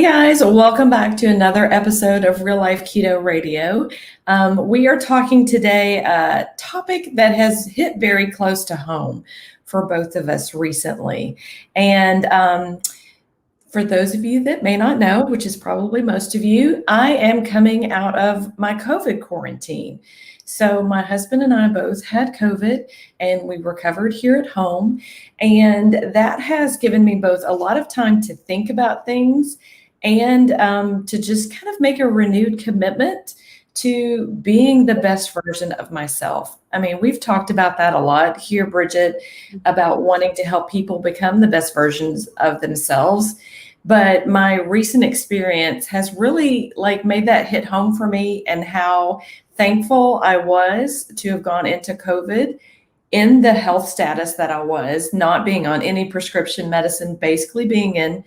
Hey guys, welcome back to another episode of Real Life Keto Radio. We are talking today a topic that has hit very close to home for both of us recently. And for those of you that may not know, which is probably most of you, I am coming out of my COVID quarantine. So my husband and I both had COVID and we recovered here at home. And that has given me both a lot of time to think about things and to just kind of make a renewed commitment to being the best version of myself. I mean, we've talked about that a lot here, Bridget, about wanting to help people become the best versions of themselves. But my recent experience has really made that hit home for me, and how thankful I was to have gone into COVID in the health status that I was, not being on any prescription medicine, basically being in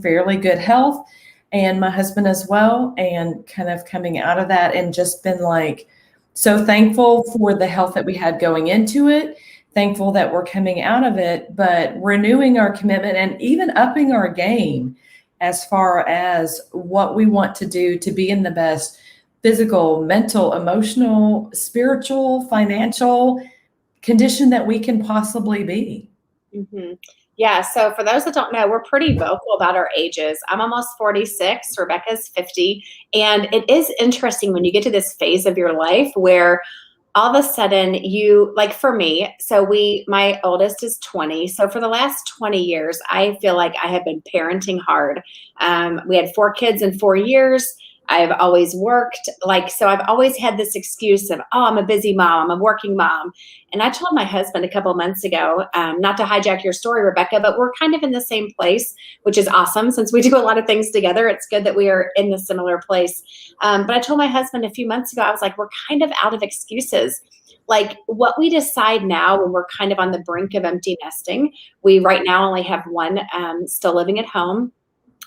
fairly good health, and my husband as well, and kind of coming out of that and just been so thankful for the health that we had going into it, thankful that we're coming out of it, but renewing our commitment and even upping our game as far as what we want to do to be in the best physical, mental, emotional, spiritual, financial condition that we can possibly be. Mm-hmm. Yeah. So for those that don't know, we're pretty vocal about our ages. I'm almost 46, Rebekah's 50. And it is interesting when you get to this phase of your life where all of a sudden for me, my oldest is 20. So for the last 20 years, I feel like I have been parenting hard. We had 4 kids in 4 years. I've always worked, so I've always had this excuse of, oh, I'm a busy mom, I'm a working mom. And I told my husband a couple of months ago, not to hijack your story, Rebekah, but we're kind of in the same place, which is awesome. Since we do a lot of things together, it's good that we are in the similar place. But I told my husband a few months ago, I was like, we're kind of out of excuses. What we decide now when we're kind of on the brink of empty nesting, we right now only have one still living at home,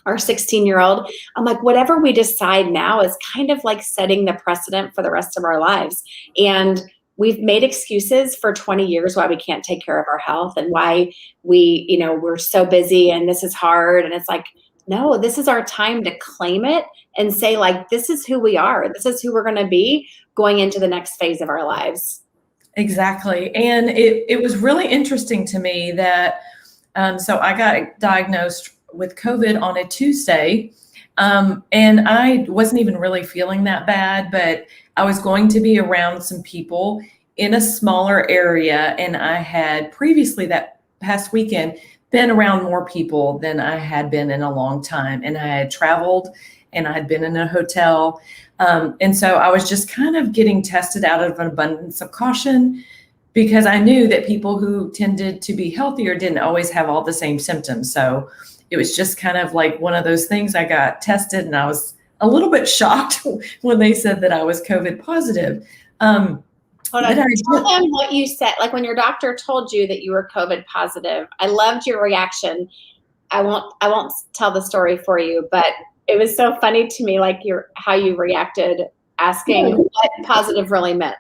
our 16-year-old. I'm like, whatever we decide now is kind of like setting the precedent for the rest of our lives. And we've made excuses for 20 years why we can't take care of our health and why we're so busy and this is hard. And it's like, no, this is our time to claim it and say, this is who we are. This is who we're going to be going into the next phase of our lives. Exactly. And it was really interesting to me that, so I got diagnosed with COVID on a Tuesday. And I wasn't even really feeling that bad, but I was going to be around some people in a smaller area. And I had previously that past weekend been around more people than I had been in a long time. And I had traveled and I had been in a hotel. And so I was just kind of getting tested out of an abundance of caution, because I knew that people who tended to be healthier didn't always have all the same symptoms. So it was just kind of like one of those things. I got tested and I was a little bit shocked when they said that I was COVID positive. Hold on. Tell them what you said. When your doctor told you that you were COVID positive, I loved your reaction. I won't tell the story for you, but it was so funny to me, how you reacted, asking what positive really meant.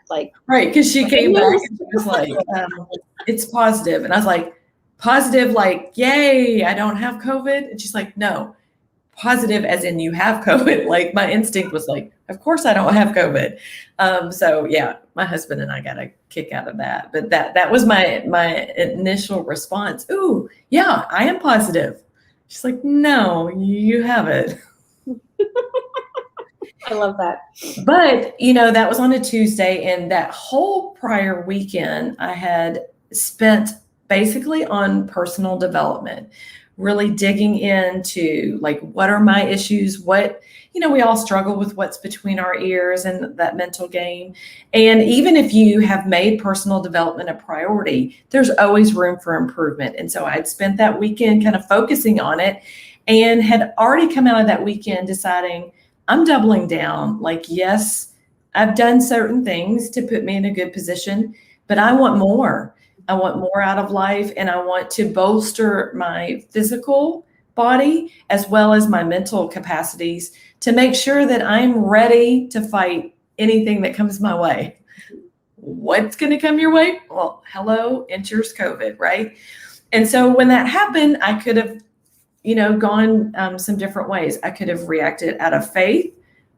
Right, because she came back and she was like, it's positive. And I was like, positive, yay, I don't have COVID. And she's like, no, positive as in you have COVID. My instinct was of course I don't have COVID. So yeah, my husband and I got a kick out of that. But that was my initial response. Ooh, yeah, I am positive. She's like, no, you have it. I love that. But, that was on a Tuesday, and that whole prior weekend I had spent basically on personal development, really digging into what are my issues, we all struggle with what's between our ears and that mental game. And even if you have made personal development a priority, there's always room for improvement. And so I'd spent that weekend kind of focusing on it, and had already come out of that weekend deciding I'm doubling down. Yes, I've done certain things to put me in a good position, but I want more. I want more out of life, and I want to bolster my physical body as well as my mental capacities to make sure that I'm ready to fight anything that comes my way. What's going to come your way? Well, hello, enters COVID, right? And so when that happened, I could have gone some different ways. I could have reacted out of faith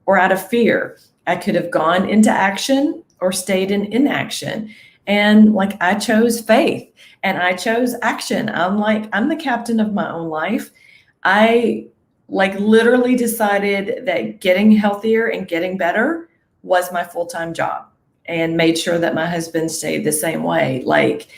or out of fear. I could have gone into action or stayed in inaction. And like, I chose faith and I chose action. I'm the captain of my own life. I like literally decided that getting healthier and getting better was my full-time job, and made sure that my husband stayed the same way. Like,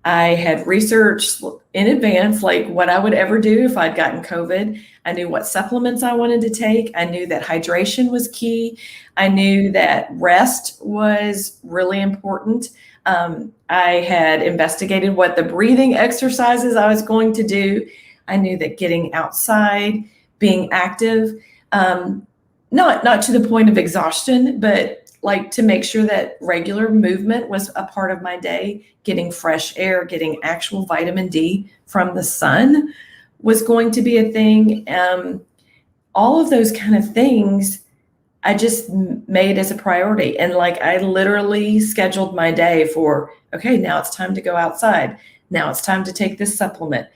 I had researched in advance, like what I would ever do if I'd gotten COVID. I knew what supplements I wanted to take. I knew that hydration was key. I knew that rest was really important. I had investigated what the breathing exercises I was going to do. I knew that getting outside, being active, not to the point of exhaustion, but like to make sure that regular movement was a part of my day, getting fresh air, getting actual vitamin D from the sun was going to be a thing. All of those kind of things I just made as a priority. And like, I literally scheduled my day for, okay, now it's time to go outside. Now it's time to take this supplement.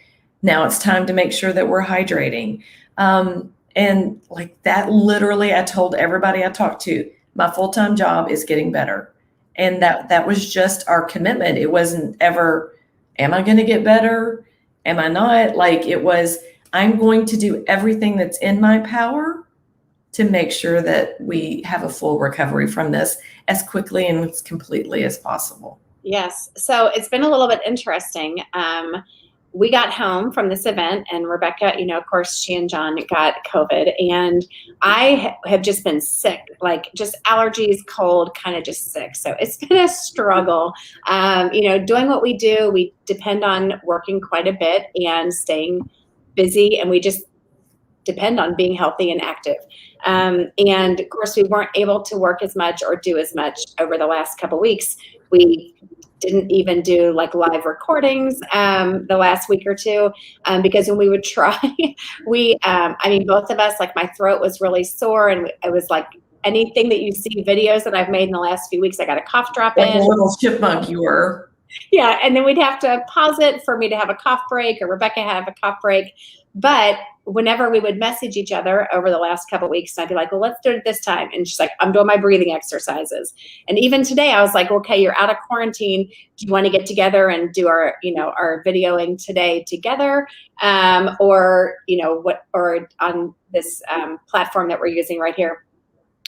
Now it's time to make sure that we're hydrating. And like that, literally, I told everybody I talked to, my full-time job is getting better. And that was just our commitment. It wasn't ever, am I going to get better? Am I not? Like, it was, I'm going to do everything that's in my power to make sure that we have a full recovery from this as quickly and as completely as possible. Yes. So it's been a little bit interesting. We got home from this event, and Rebekah, of course, she and John got COVID, and I have just been sick, like just allergies, cold, kind of just sick. So it's been a struggle. Doing what we do, we depend on working quite a bit and staying busy, and we just depend on being healthy and active. And of course, we weren't able to work as much or do as much over the last couple of weeks. We didn't even do like live recordings the last week or two because when we would try, both of us, like my throat was really sore, and it was like anything that you see videos that I've made in the last few weeks, I got a cough drop like in. a little chipmunk you were. Yeah, and then we'd have to pause it for me to have a cough break, or Rebekah have a cough break. But whenever we would message each other over the last couple of weeks, I'd be like, well, let's do it this time. And she's like, I'm doing my breathing exercises. And even today, I was like, okay, you're out of quarantine. Do you want to get together and do our videoing today together? Or on this platform that we're using right here.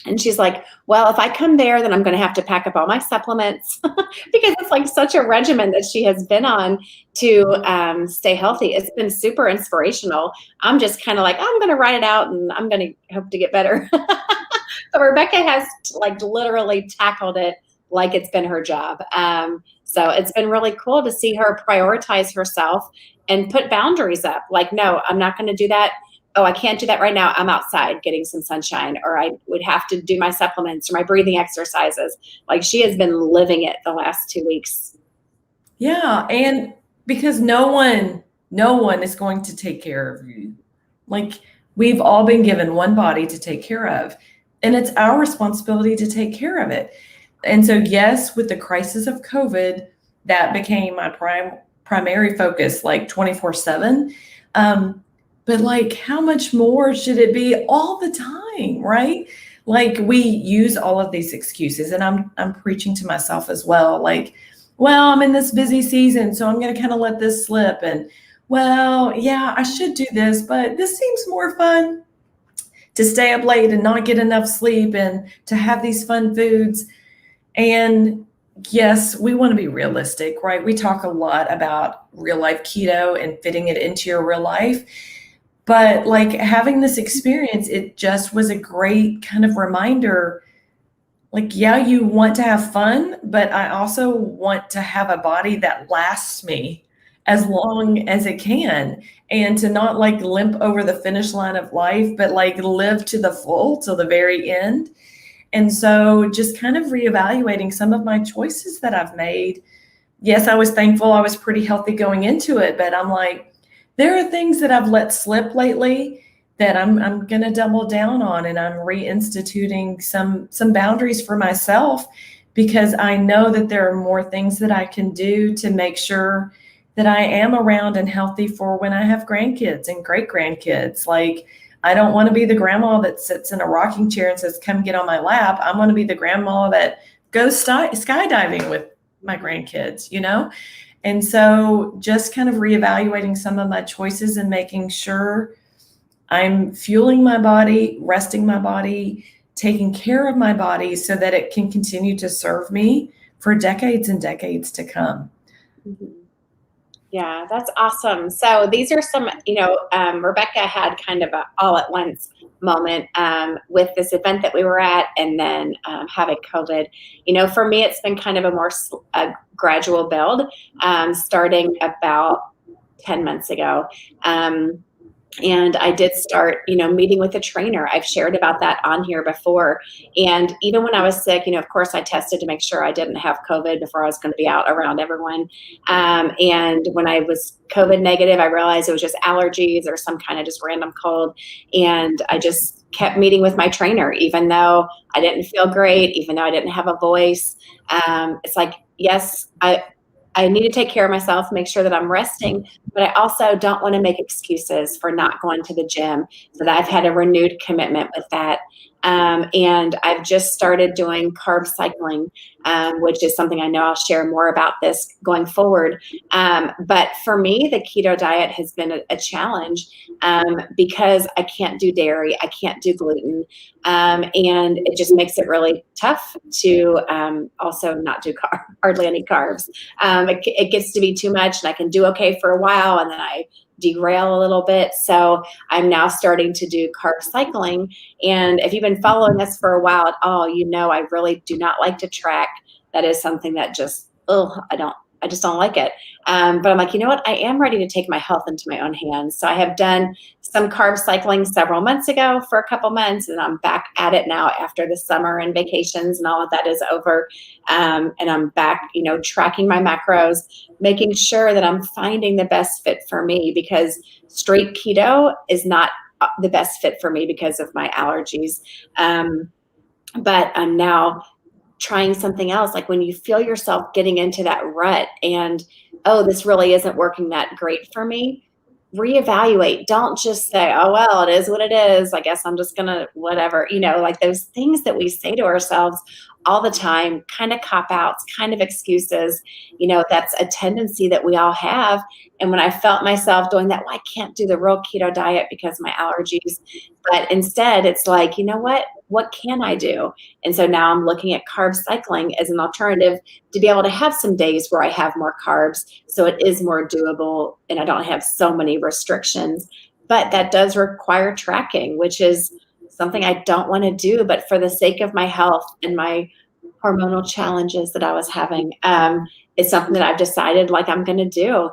And she's like, well, if I come there, then I'm going to have to pack up all my supplements because it's like such a regimen that she has been on to stay healthy. It's been super inspirational. I'm just kind of like, I'm going to write it out and I'm going to hope to get better. But Rebekah has like literally tackled it like it's been her job. So it's been really cool to see her prioritize herself and put boundaries up. Like, no, I'm not going to do that. Oh, I can't do that right now. I'm outside getting some sunshine, or I would have to do my supplements or my breathing exercises. Like, she has been living it the last 2 weeks. Yeah. And because no one is going to take care of you. Like, we've all been given one body to take care of, and it's our responsibility to take care of it. And so, yes, with the crisis of COVID, that became my primary focus, like 24/7. But like, how much more should it be all the time, right? Like, we use all of these excuses, and I'm preaching to myself as well. Like, well, I'm in this busy season, so I'm going to kind of let this slip. And well, yeah, I should do this, but this seems more fun to stay up late and not get enough sleep and to have these fun foods. And yes, we want to be realistic, right? We talk a lot about real life keto and fitting it into your real life. But like, having this experience, it just was a great kind of reminder. Like, yeah, you want to have fun, but I also want to have a body that lasts me as long as it can, and to not like limp over the finish line of life, but like live to the full till the very end. And so just kind of reevaluating some of my choices that I've made. Yes, I was thankful I was pretty healthy going into it, but I'm like, there are things that I've let slip lately that I'm going to double down on, and I'm reinstituting some boundaries for myself, because I know that there are more things that I can do to make sure that I am around and healthy for when I have grandkids and great grandkids. Like, I don't want to be the grandma that sits in a rocking chair and says, come get on my lap. I want to be the grandma that goes skydiving with my grandkids, you know? And so just kind of reevaluating some of my choices and making sure I'm fueling my body, resting my body, taking care of my body so that it can continue to serve me for decades and decades to come. Mhm. Yeah, that's awesome. So these are some, Rebekah had kind of a all at once moment with this event that we were at, and then having COVID. For me, it's been kind of a gradual build, starting about 10 months ago. And I did start, meeting with a trainer. I've shared about that on here before. And even when I was sick, of course, I tested to make sure I didn't have COVID before I was going to be out around everyone. And when I was COVID negative, I realized it was just allergies or some kind of just random cold. And I just kept meeting with my trainer, even though I didn't feel great, even though I didn't have a voice. It's like, yes, I need to take care of myself, make sure that I'm resting, but I also don't want to make excuses for not going to the gym. So that I've had a renewed commitment with that. And I've just started doing carb cycling, which is something I know I'll share more about this going forward. But for me, the keto diet has been a challenge because I can't do dairy, I can't do gluten, and it just makes it really tough to also not do hardly any carbs. It gets to be too much, and I can do okay for a while, and then I derail a little bit. So I'm now starting to do carb cycling. And if you've been following us for a while at all, I really do not like to track. That is something that just, I just don't like it. But I'm like, you know what? I am ready to take my health into my own hands. So I have done some carb cycling several months ago for a couple months, and I'm back at it now after the summer and vacations and all of that is over. And I'm back, tracking my macros, making sure that I'm finding the best fit for me, because straight keto is not the best fit for me because of my allergies. But I'm now trying something else. Like when you feel yourself getting into that rut and, oh, this really isn't working that great for me, reevaluate. Don't just say, oh, well, it is what it is. I guess I'm just going to whatever, like those things that we say to ourselves all the time, kind of cop outs, kind of excuses, that's a tendency that we all have. And when I felt myself doing that, well, I can't do the real keto diet because of my allergies. But instead it's like, you know what can I do? And so now I'm looking at carb cycling as an alternative to be able to have some days where I have more carbs. So it is more doable and I don't have so many restrictions, but that does require tracking, which is something I don't want to do, but for the sake of my health and my hormonal challenges that I was having, it's something that I've decided like I'm going to do.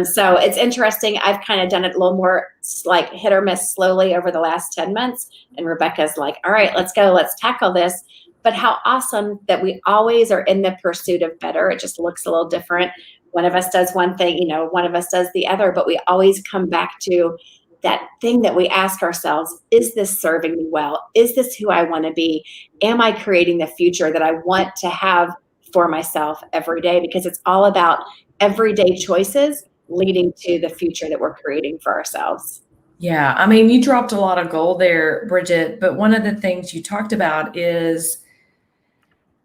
So it's interesting. I've kind of done it a little more like hit or miss slowly over the last 10 months. And Rebekah's like, all right, let's go. Let's tackle this. But how awesome that we always are in the pursuit of better. It just looks a little different. One of us does one thing, one of us does the other, but we always come back to that thing that we ask ourselves, is this serving me well? Is this who I want to be? Am I creating the future that I want to have for myself every day? Because it's all about everyday choices leading to the future that we're creating for ourselves. Yeah. I mean, you dropped a lot of gold there, Bridget, but one of the things you talked about is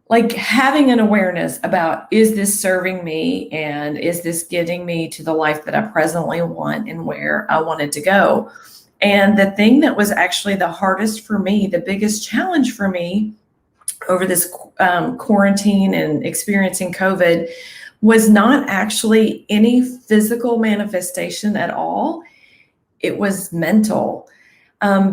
like having an awareness about, is this serving me and is this getting me to the life that I presently want and where I wanted to go? And the thing that was actually the hardest for me, the biggest challenge for me over this quarantine and experiencing COVID was not actually any physical manifestation at all. It was mental.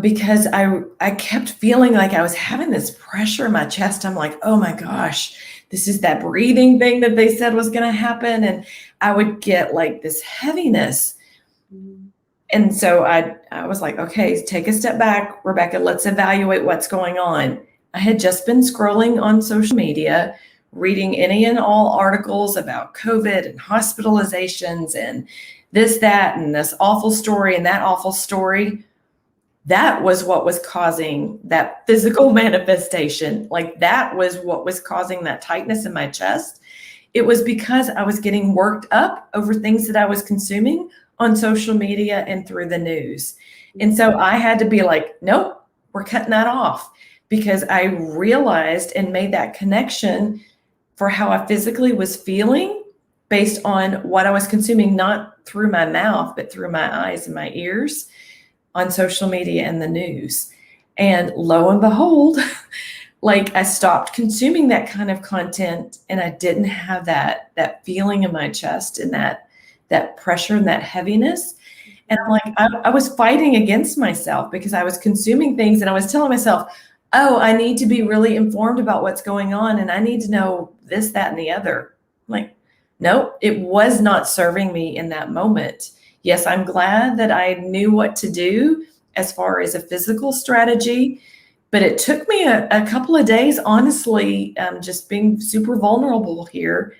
Because I kept feeling like I was having this pressure in my chest. I'm like, oh my gosh, this is that breathing thing that they said was going to happen. And I would get like this heaviness. And so I was like, okay, take a step back, Rebekah, let's evaluate what's going on. I had just been scrolling on social media, reading any and all articles about COVID and hospitalizations and this, that, and this awful story and that awful story. That was what was causing that physical manifestation. Like that was what was causing that tightness in my chest. it was because I was getting worked up over things that I was consuming on social media and through the news. And so I had to be like, nope, we're cutting that off, because I realized and made that connection for how I physically was feeling based on what I was consuming, not through my mouth, but through my eyes and my ears on social media and the news. And lo and behold, like I stopped consuming that kind of content, and I didn't have that feeling in my chest and that pressure and that heaviness. And I'm like, I was fighting against myself because I was consuming things, and I was telling myself, oh, I need to be really informed about what's going on, and I need to know this, that, and the other. I'm like, nope, it was not serving me in that moment. Yes, I'm glad that I knew what to do as far as a physical strategy, but it took me a couple of days, honestly, just being super vulnerable here,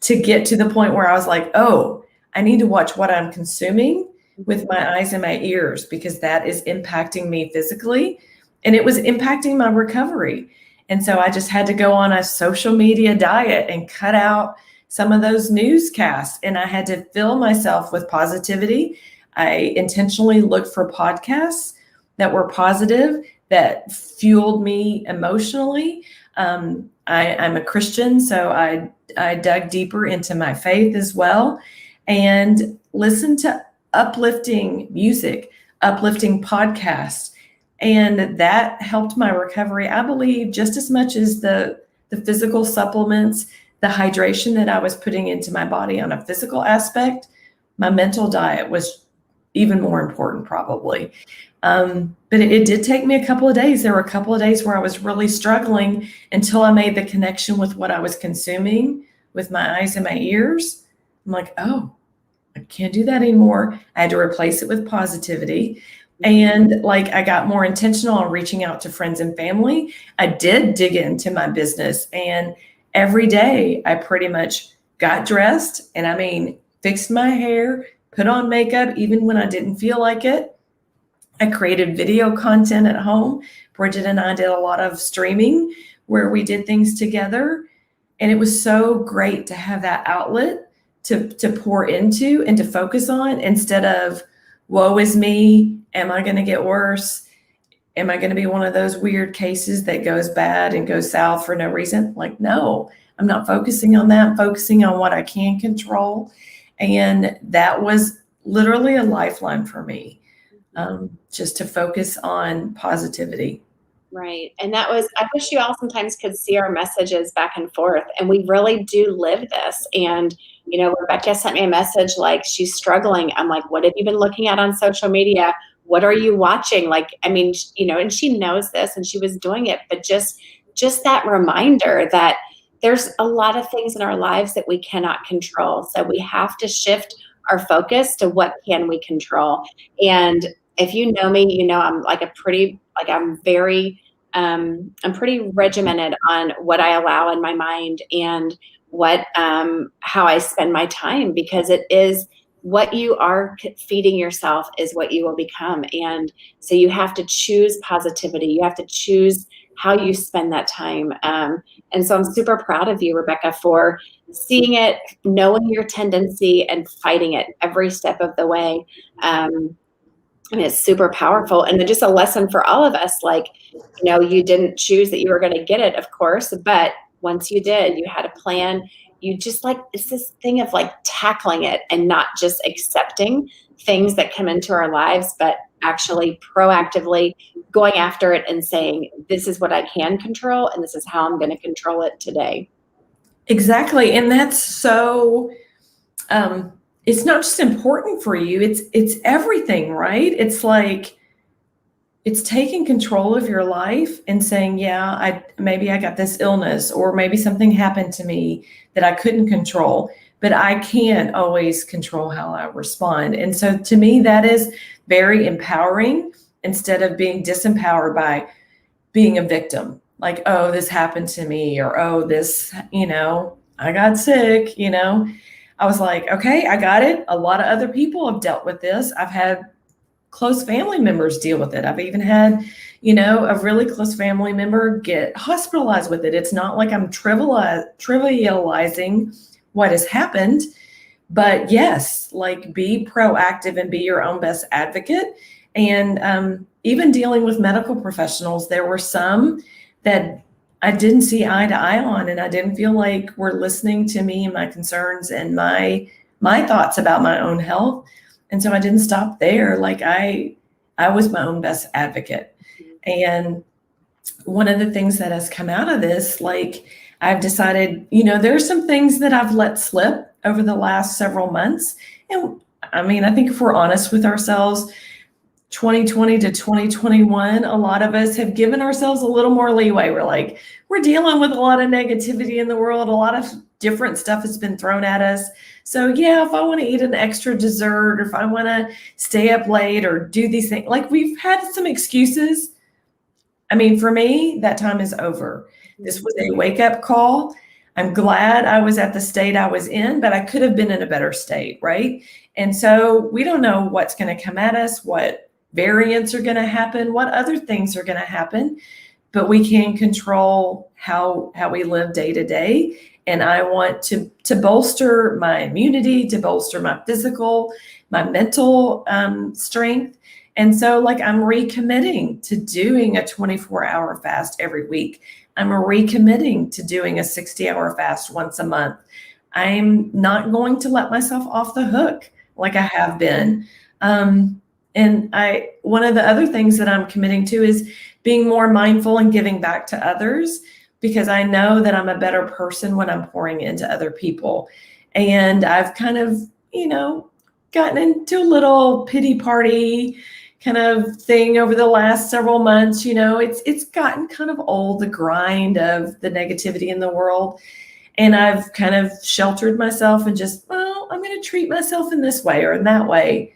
to get to the point where I was like, oh, I need to watch what I'm consuming with my eyes and my ears, because that is impacting me physically, and it was impacting my recovery. And so I just had to go on a social media diet and cut out some of those newscasts, and I had to fill myself with positivity. I intentionally looked for podcasts that were positive, that fueled me emotionally. I'm a Christian, so I dug deeper into my faith as well, and listened to uplifting music, uplifting podcasts. And that helped my recovery, I believe, just as much as the physical supplements, the hydration that I was putting into my body on a physical aspect. My mental diet was even more important, probably. But it did take me a couple of days. There were a couple of days where I was really struggling until I made the connection with what I was consuming with my eyes and my ears. I'm like, oh, I can't do that anymore. I had to replace it with positivity. And like, I got more intentional on reaching out to friends and family. I did dig into my business, and every day I pretty much got dressed, and I mean, fixed my hair, put on makeup, even when I didn't feel like it. I created video content at home. Bridget and I did a lot of streaming where we did things together. And it was so great to have that outlet to pour into and to focus on, instead of, woe is me, am I going to get worse? Am I going to be one of those weird cases that goes bad and goes south for no reason? Like, no, I'm not focusing on that. I'm focusing on what I can control. And that was literally a lifeline for me, just to focus on positivity. Right. And that was, I wish you all sometimes could see our messages back and forth. And we really do live this. And, you know, Rebekah sent me a message like she's struggling. I'm like, what have you been looking at on social media? What are you watching? Like, I mean, you know, and she knows this and she was doing it, but just that reminder that there's a lot of things in our lives that we cannot control. So we have to shift our focus to what can we control. And if you know me, you know, I'm pretty regimented on what I allow in my mind and what, how I spend my time, because it is what you are feeding yourself is what you will become. And so you have to choose positivity. You have to choose how you spend that time. And so I'm super proud of you, Rebekah, for seeing it, knowing your tendency and fighting it every step of the way. And it's super powerful. And then just a lesson for all of us, like, you know, you didn't choose that you were going to get it, of course, but once you did, you had a plan. You just like, it's this thing of like tackling it and not just accepting things that come into our lives, but actually proactively going after it and saying, this is what I can control, and this is how I'm going to control it today. Exactly. And that's so, it's not just important for you, it's everything, right? It's like, it's taking control of your life and saying, yeah, maybe I got this illness, or maybe something happened to me that I couldn't control, but I can always control how I respond. And so to me, that is very empowering, instead of being disempowered by being a victim. Like, oh, this happened to me, or, oh, this, you know, I got sick, you know. I was like, okay, I got it. A lot of other people have dealt with this. I've had close family members deal with it. I've even had, a really close family member get hospitalized with it. It's not like I'm trivializing what has happened, but yes, like be proactive and be your own best advocate. And even dealing with medical professionals, there were some that I didn't see eye to eye on, and I didn't feel like were listening to me and my concerns and my thoughts about my own health. And so I didn't stop there. Like I was my own best advocate. And one of the things that has come out of this, like I've decided, there are some things that I've let slip over the last several months. And I mean, I think if we're honest with ourselves, 2020 to 2021, a lot of us have given ourselves a little more leeway. We're dealing with a lot of negativity in the world. A lot of different stuff has been thrown at us. So yeah, if I want to eat an extra dessert, or if I want to stay up late or do these things, like we've had some excuses. I mean, for me, that time is over. This was a wake-up call. I'm glad I was at the state I was in, but I could have been in a better state, right? And so we don't know what's going to come at us, what variants are going to happen, what other things are going to happen, but we can control how we live day to day. And I want to bolster my immunity, to bolster my physical, my mental strength. And so like I'm recommitting to doing a 24-hour fast every week. I'm recommitting to doing a 60-hour fast once a month. I'm not going to let myself off the hook like I have been. And one of the other things that I'm committing to is being more mindful and giving back to others, because I know that I'm a better person when I'm pouring into other people. And I've kind of, gotten into a little pity party kind of thing over the last several months. It's gotten kind of old, the grind of the negativity in the world. And I've kind of sheltered myself and just, I'm going to treat myself in this way or in that way.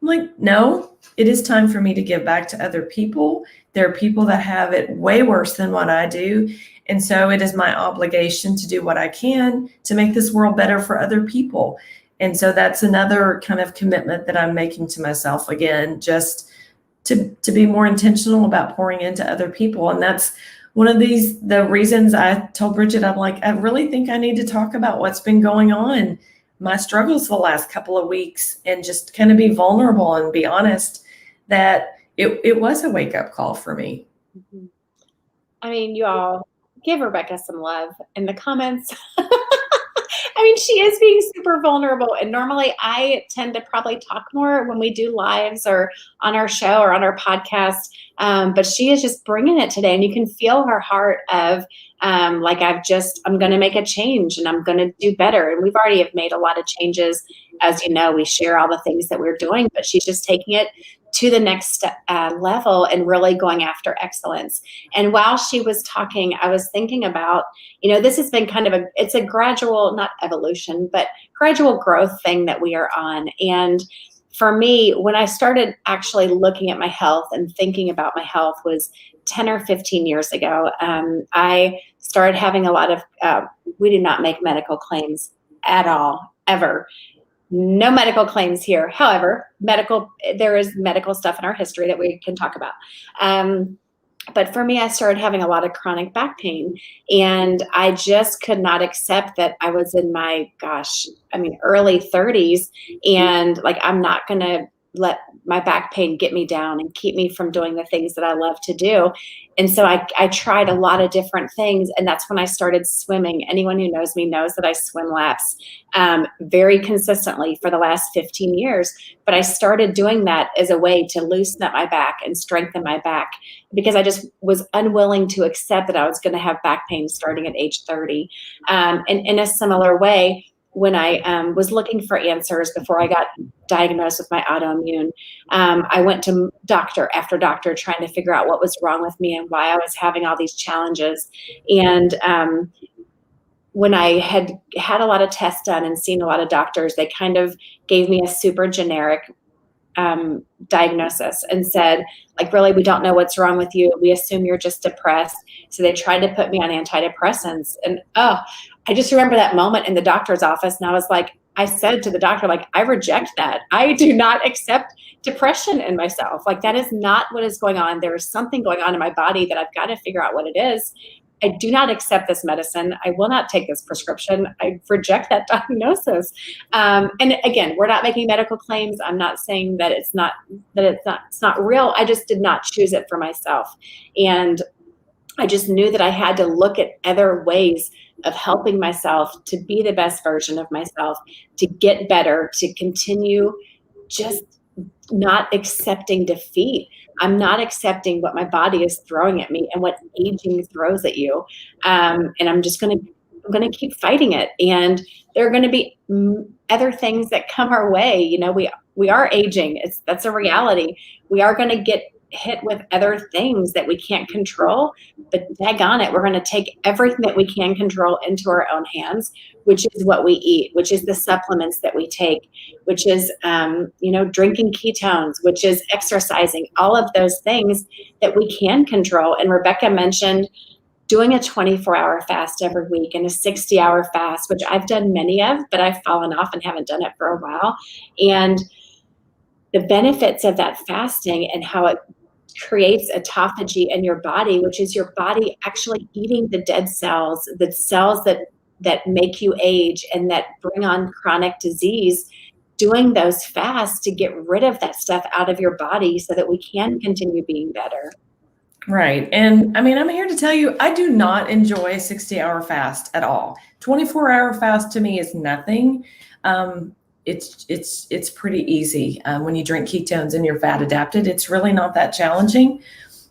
I'm like, no, it is time for me to give back to other people. There are people that have it way worse than what I do. And so it is my obligation to do what I can to make this world better for other people. And so that's another kind of commitment that I'm making to myself, again, just to be more intentional about pouring into other people. And that's one of the reasons I told Bridget, I'm like, I really think I need to talk about what's been going on, my struggles the last couple of weeks, and just kind of be vulnerable and be honest that it was a wake-up call for me. I mean, you all give Rebekah some love in the comments. I mean, she is being super vulnerable. And normally I tend to probably talk more when we do lives or on our show or on our podcast. But she is just bringing it today. And you can feel her heart of I'm going to make a change and I'm going to do better. And we've already have made a lot of changes. As you know, we share all the things that we're doing, but she's just taking it to the next level and really going after excellence. And while she was talking, I was thinking about, this has been kind of it's a gradual, not evolution, but gradual growth thing that we are on. And for me, when I started actually looking at my health and thinking about my health was 10 or 15 years ago. I started having a lot of, we do not make medical claims at all, ever. No medical claims here. However, there is medical stuff in our history that we can talk about. But for me, I started having a lot of chronic back pain, and I just could not accept that I was in my, early 30s, and I'm not going to let my back pain get me down and keep me from doing the things that I love to do. And so I tried a lot of different things. And that's when I started swimming. Anyone who knows me knows that I swim laps very consistently for the last 15 years. But I started doing that as a way to loosen up my back and strengthen my back, because I just was unwilling to accept that I was going to have back pain starting at age 30. And in a similar way, when I was looking for answers before I got diagnosed with my autoimmune, I went to doctor after doctor trying to figure out what was wrong with me and why I was having all these challenges. And when I had a lot of tests done and seen a lot of doctors, they kind of gave me a super generic diagnosis and said, really, we don't know what's wrong with you. We assume you're just depressed. So they tried to put me on antidepressants. And I just remember that moment in the doctor's office, and I was like, I said to the doctor, like, I reject that. I do not accept depression in myself. Like, that is not what is going on. There is something going on in my body that I've got to figure out what it is. I do not accept this medicine. I will not take this prescription. I reject that diagnosis. And again, we're not making medical claims. I'm not saying that it's not real. I just did not choose it for myself. And I just knew that I had to look at other ways of helping myself to be the best version of myself, to get better, to continue just not accepting defeat. I'm not accepting what my body is throwing at me and what aging throws at you. And I'm going to keep fighting it. And there are going to be other things that come our way. You know, we are aging. That's a reality. We are going to get hit with other things that we can't control, but daggone it, we're going to take everything that we can control into our own hands, which is what we eat, which is the supplements that we take, which is, drinking ketones, which is exercising, all of those things that we can control. And Rebekah mentioned doing a 24-hour fast every week and a 60-hour fast, which I've done many of, but I've fallen off and haven't done it for a while. And the benefits of that fasting and how it creates autophagy in your body, which is your body actually eating the dead cells, the cells that make you age and that bring on chronic disease, doing those fasts to get rid of that stuff out of your body so that we can continue being better. Right. And I mean, I'm here to tell you, I do not enjoy a 60-hour fast at all. 24-hour fast to me is nothing. It's pretty easy when you drink ketones and you're fat adapted. It's really not that challenging.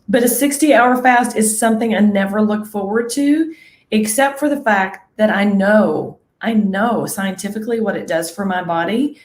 But a 60-hour fast is something I never look forward to, except for the fact that I know scientifically what it does for my body.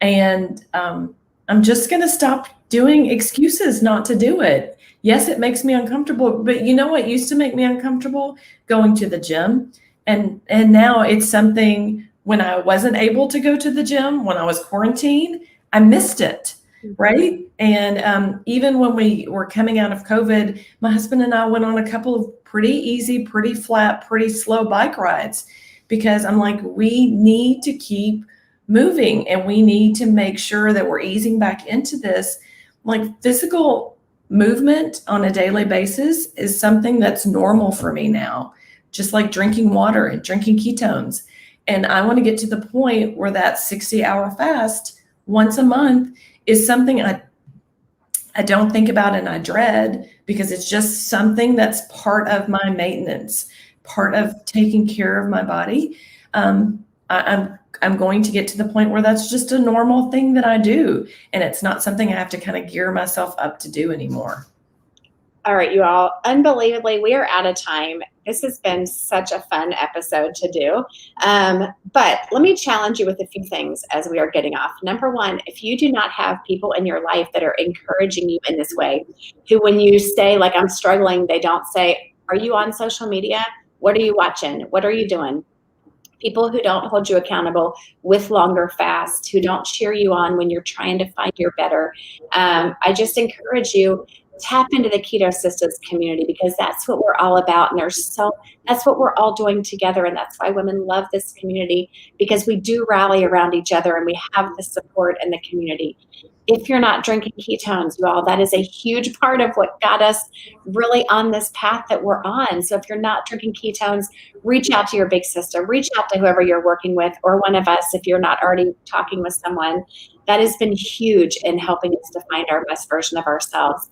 And I'm just going to stop doing excuses not to do it. Yes, it makes me uncomfortable, but you know what used to make me uncomfortable? Going to the gym. And now it's something. When I wasn't able to go to the gym, when I was quarantined, I missed it, right? And even when we were coming out of COVID, my husband and I went on a couple of pretty easy, pretty flat, pretty slow bike rides because I'm like, we need to keep moving and we need to make sure that we're easing back into this. Like physical movement on a daily basis is something that's normal for me now, just like drinking water and drinking ketones. And I want to get to the point where that 60-hour fast once a month is something I don't think about and I dread because it's just something that's part of my maintenance, part of taking care of my body. I'm going to get to the point where that's just a normal thing that I do. And it's not something I have to kind of gear myself up to do anymore. All right, you all, unbelievably, we are out of time. This has been such a fun episode to do. But let me challenge you with a few things as we are getting off. Number one, if you do not have people in your life that are encouraging you in this way, who when you say, like, I'm struggling, they don't say, are you on social media? What are you watching? What are you doing? People who don't hold you accountable with longer fasts, who don't cheer you on when you're trying to find your better. I just encourage you, tap into the KETO-SIStas community because that's what we're all about. And that's what we're all doing together. And that's why women love this community because we do rally around each other and we have the support in the community. If you're not drinking ketones, you all, that is a huge part of what got us really on this path that we're on. So if you're not drinking ketones, reach out to your big sister, reach out to whoever you're working with or one of us if you're not already talking with someone. That has been huge in helping us to find our best version of ourselves.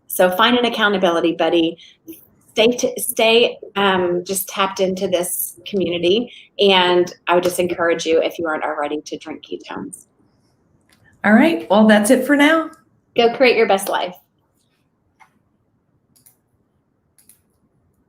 So find an accountability buddy. Stay just tapped into this community. And I would just encourage you, if you aren't already, to drink ketones. All right. Well, that's it for now. Go create your best life.